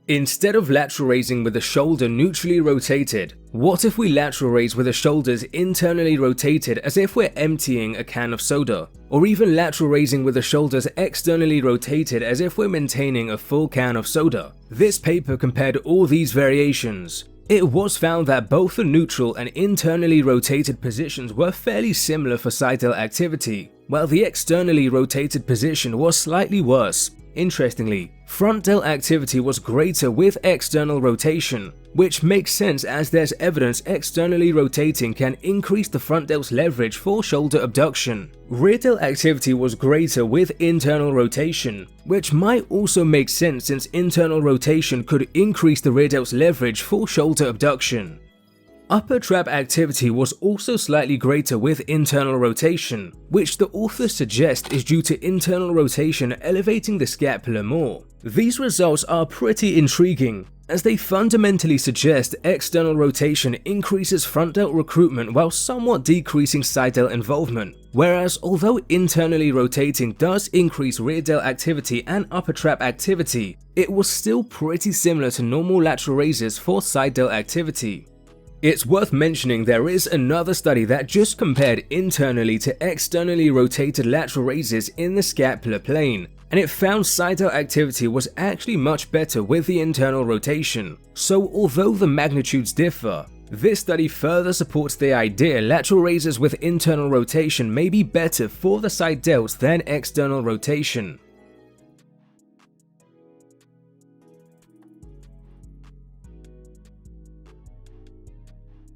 Instead of lateral raising with the shoulder neutrally rotated, what if we lateral raise with the shoulders internally rotated as if we're emptying a can of soda? Or even lateral raising with the shoulders externally rotated as if we're maintaining a full can of soda? This paper compared all these variations. It was found that both the neutral and internally rotated positions were fairly similar for side delt activity, while the externally rotated position was slightly worse. Interestingly, front delt activity was greater with external rotation, which makes sense as there's evidence externally rotating can increase the front delt's leverage for shoulder abduction. Rear delt activity was greater with internal rotation, which might also make sense since internal rotation could increase the rear delt's leverage for shoulder abduction. Upper trap activity was also slightly greater with internal rotation, which the authors suggest is due to internal rotation elevating the scapula more. These results are pretty intriguing, as they fundamentally suggest external rotation increases front delt recruitment while somewhat decreasing side delt involvement, whereas although internally rotating does increase rear delt activity and upper trap activity, it was still pretty similar to normal lateral raises for side delt activity. It's worth mentioning there is another study that just compared internally to externally rotated lateral raises in the scapular plane, and it found side delt activity was actually much better with the internal rotation. So although the magnitudes differ, this study further supports the idea lateral raises with internal rotation may be better for the side delts than external rotation.